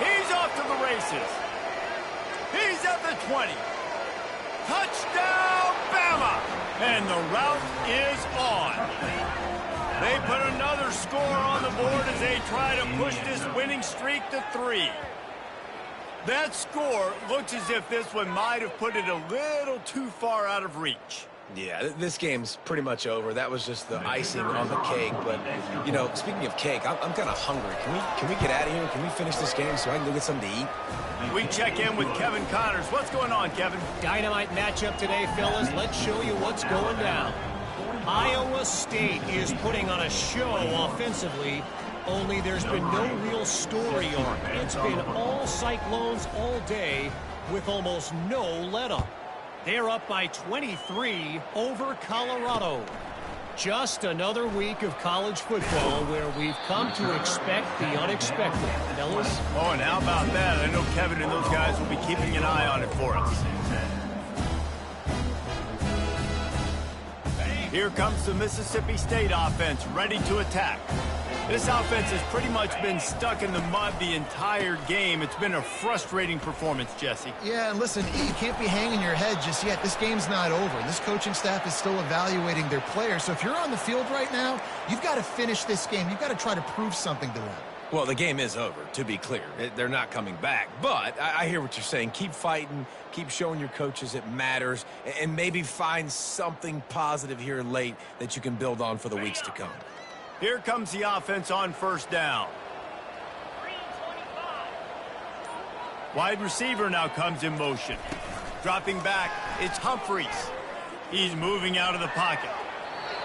He's off to the races. He's at the 20. Touchdown, Bama! And the route is on. They put another score on the board as they try to push this winning streak to 3. That score looks as if this one might have put it a little too far out of reach. Yeah, this game's pretty much over. That was just the icing on the cake. But, you know, speaking of cake, I'm kind of hungry. Can we get out of here? Can we finish this game so I can go get something to eat? We check in with Kevin Connors. What's going on, Kevin? Dynamite matchup today, fellas. Let's show you what's going down. Iowa State is putting on a show offensively, only there's been no real story arc. It's been all Cyclones all day with almost no let-up. They're up by 23 over Colorado. Just another week of college football where we've come to expect the unexpected. Fellas? Oh, and how about that? I know Kevin and those guys will be keeping an eye on it for us. Here comes the Mississippi State offense, ready to attack. This offense has pretty much been stuck in the mud the entire game. It's been a frustrating performance, Jesse. Yeah, and listen, you can't be hanging your head just yet. This game's not over. This coaching staff is still evaluating their players. So if you're on the field right now, you've got to finish this game. You've got to try to prove something to them. Well, the game is over, to be clear. They're not coming back. But I hear what you're saying. Keep fighting. Keep showing your coaches it matters. And maybe find something positive here late that you can build on for the weeks to come. Here comes the offense on first down. Wide receiver now comes in motion. Dropping back, it's Humphreys. He's moving out of the pocket.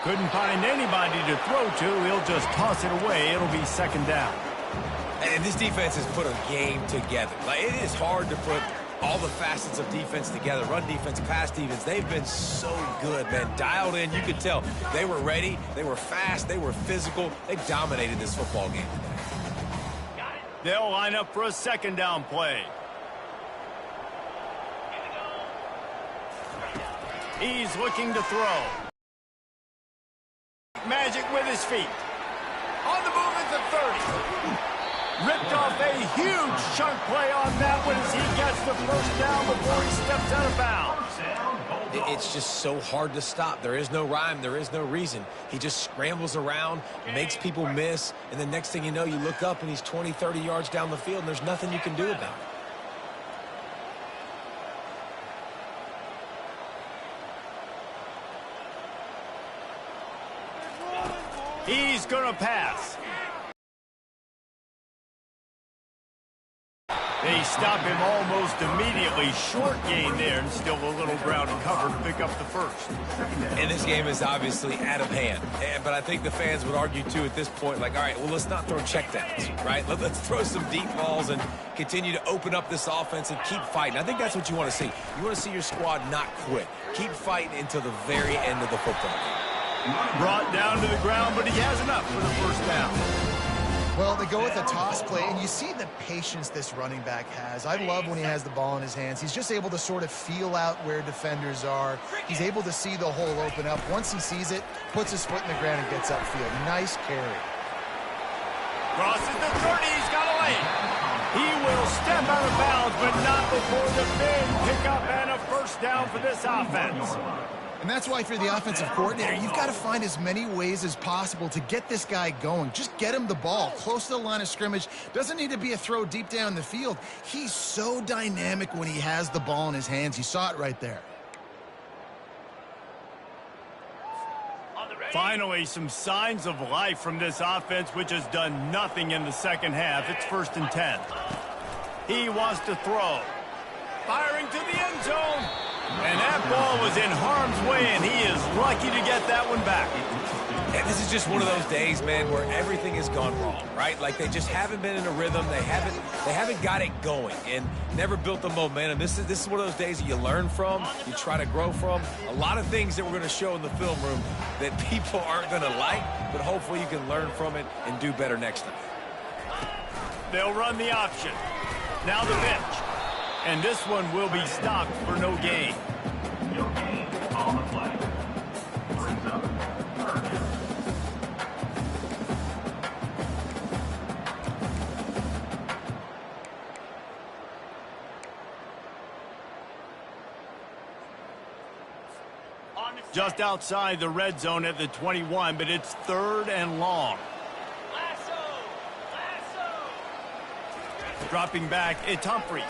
Couldn't find anybody to throw to. He'll just toss it away. It'll be second down. And this defense has put a game together. Like, it is hard to put all the facets of defense together. Run defense, pass defense. They've been so good, man. Dialed in. You could tell they were ready. They were fast. They were physical. They dominated this football game today. They'll line up for a second down play. He's looking to throw. Magic with his feet. On the move at the 30. Ripped off a huge chunk play on that one as he gets the first down before he steps out of bounds. It's just so hard to stop. There is no rhyme. There is no reason. He just scrambles around, makes people miss, and the next thing you know, you look up and he's 20, 30 yards down the field, and there's nothing you can do about it. He's going to pass. They stop him almost immediately. Short gain there, and still a little ground to cover to pick up the first. And this game is obviously out of hand. But I think the fans would argue, too, at this point, like, all right, well, let's not throw checkdowns, right? Let's throw some deep balls and continue to open up this offense and keep fighting. I think that's what you want to see. You want to see your squad not quit. Keep fighting until the very end of the football game. Brought down to the ground, but he has enough for the first down. Well, they go with a toss play, and you see the patience this running back has. I love when he has the ball in his hands. He's just able to sort of feel out where defenders are. He's able to see the hole open up. Once he sees it, puts his foot in the ground and gets upfield. Nice carry. Crosses the 30. He's got a lane. He will step out of bounds, but not before the big pickup and a first down for this offense. And that's why if you're the offensive coordinator, you've got to find as many ways as possible to get this guy going. Just get him the ball close to the line of scrimmage. Doesn't need to be a throw deep down the field. He's so dynamic when he has the ball in his hands. You saw it right there. Finally, some signs of life from this offense, which has done nothing in the second half. It's 1st and 10. He wants to throw. Firing to the end zone. And that ball was in harm's way, and he is lucky to get that one back. And this is just one of those days, man, where everything has gone wrong, right? Like they just haven't been in a rhythm. They haven't got it going and never built the momentum. This is one of those days that you learn from, you try to grow from. A lot of things that we're going to show in the film room that people aren't going to like, but hopefully you can learn from it and do better next time. They'll run the option. Now the pitch. And this one will be stopped for no gain. No gain on the play. Brings up third down. Just outside the red zone at the 21, but it's 3rd and long. Dropping back, it's Humphries.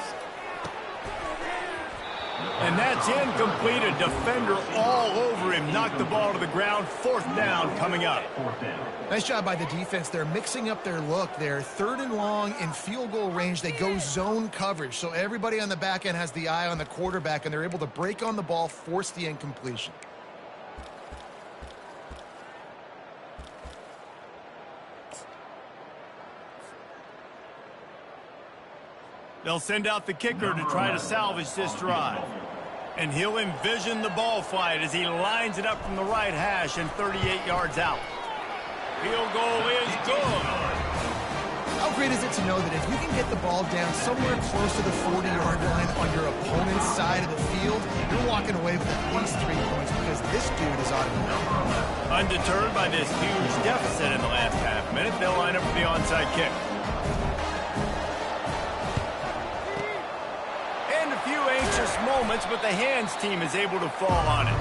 And that's incomplete. A defender all over him. Knocked the ball to the ground. 4th down coming up. Nice job by the defense. They're mixing up their look. They're 3rd and long in field goal range. They go zone coverage. So everybody on the back end has the eye on the quarterback, and they're able to break on the ball, force the incompletion. They'll send out the kicker to try to salvage this drive. And he'll envision the ball flight as he lines it up from the right hash and 38 yards out. Field goal is good. How great is it to know that if you can get the ball down somewhere close to the 40-yard line on your opponent's side of the field, you're walking away with at least 3 points because this dude is automatic. Undeterred by this huge deficit in the last half minute, they'll line up for the onside kick. Moments, but the hands team is able to fall on it.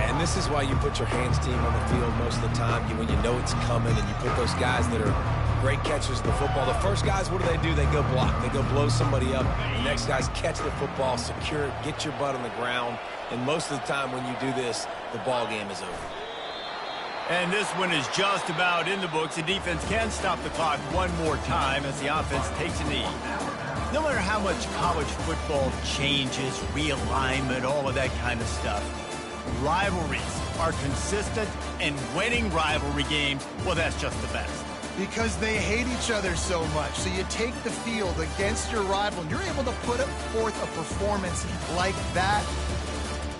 And this is why you put your hands team on the field most of the time. When you know it's coming, and you put those guys that are great catchers of the football. The first guys, what do? They go block. They go blow somebody up. The next guys catch the football, secure it, get your butt on the ground. And most of the time when you do this, the ball game is over. And this one is just about in the books. The defense can stop the clock one more time as the offense takes a knee. No matter how much college football changes, realignment, all of that kind of stuff, rivalries are consistent, and winning rivalry games, well, that's just the best. Because they hate each other so much. So you take the field against your rival, and you're able to put forth a performance like that.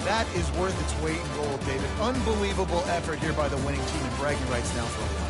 That is worth its weight in gold, David. Unbelievable effort here by the winning team, and bragging rights now for a while.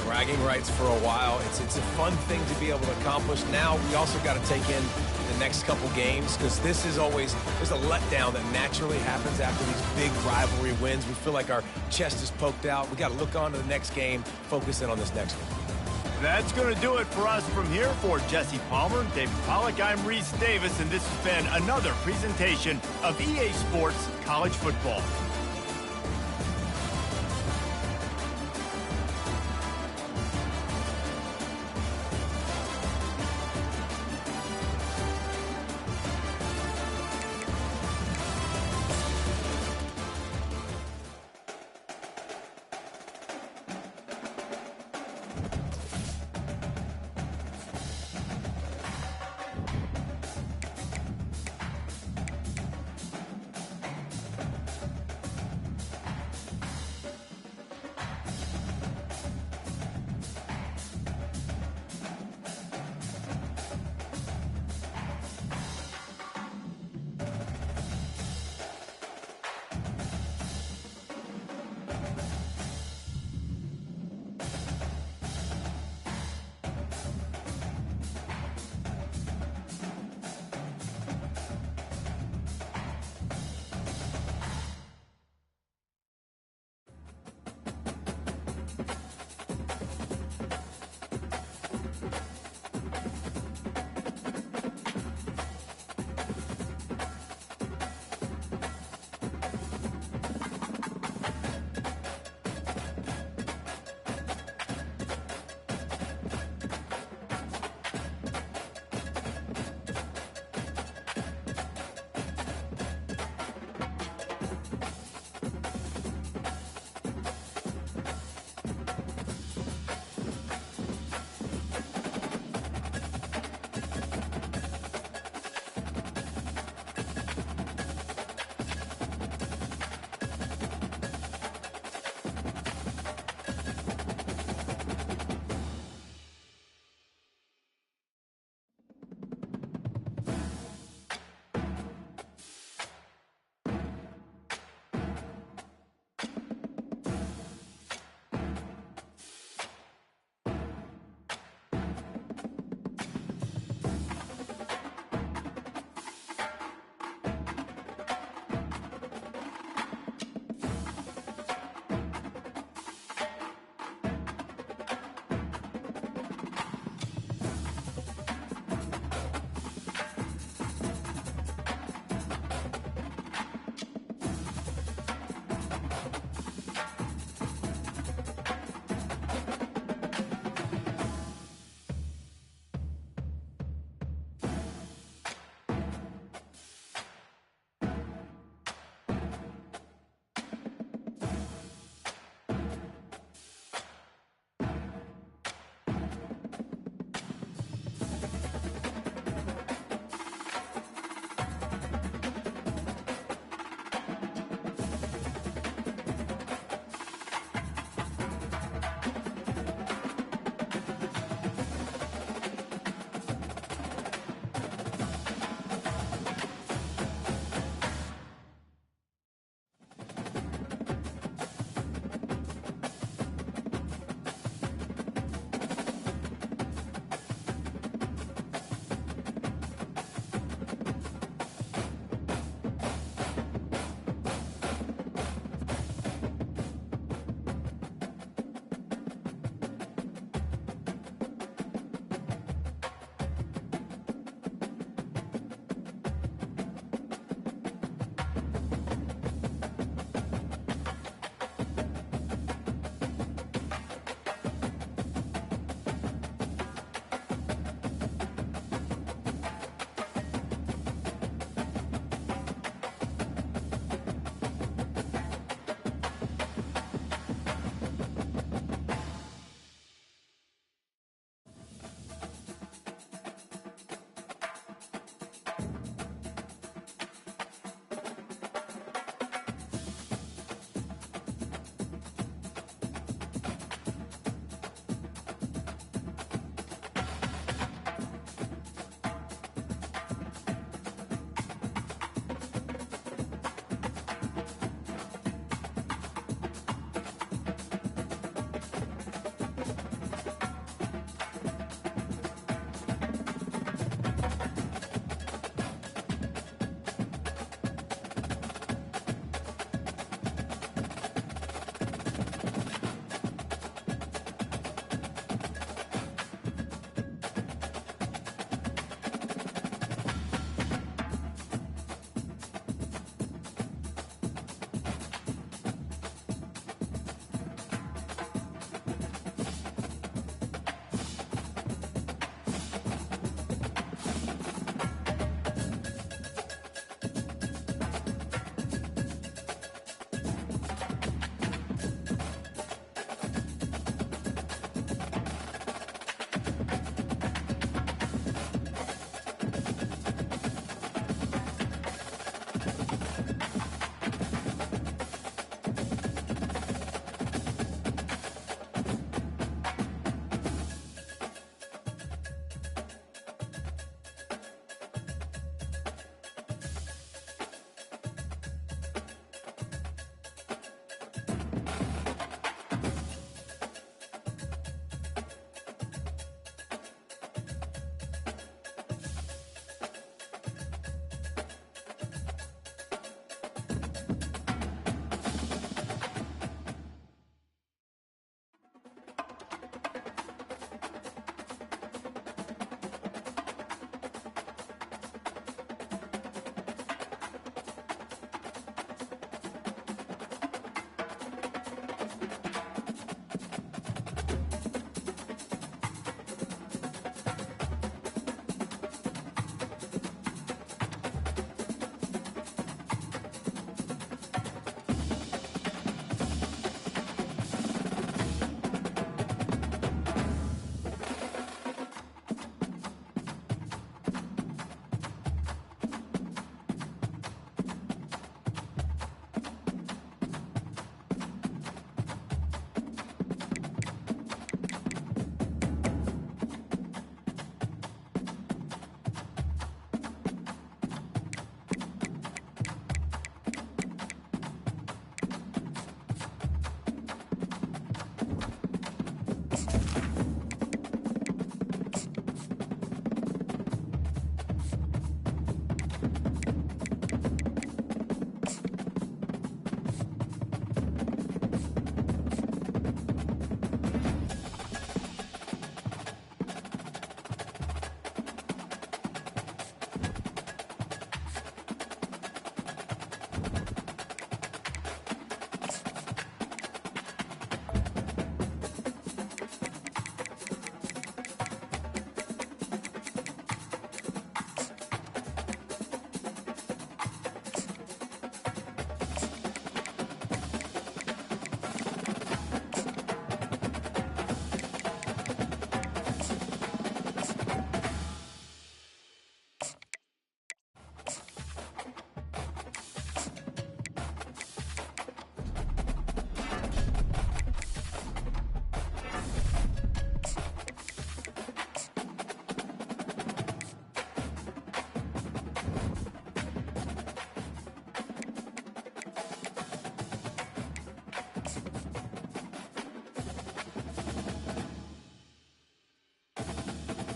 Bragging rights for a while. It's a fun thing to be able to accomplish. Now we also got to take in the next couple games because this is always, there's a letdown that naturally happens after these big rivalry wins. We feel like our chest is poked out. We got to look on to the next game, focus in on this next one. That's going to do it for us from here. For Jesse Palmer, David Pollack, I'm Reese Davis, and this has been another presentation of EA Sports College Football.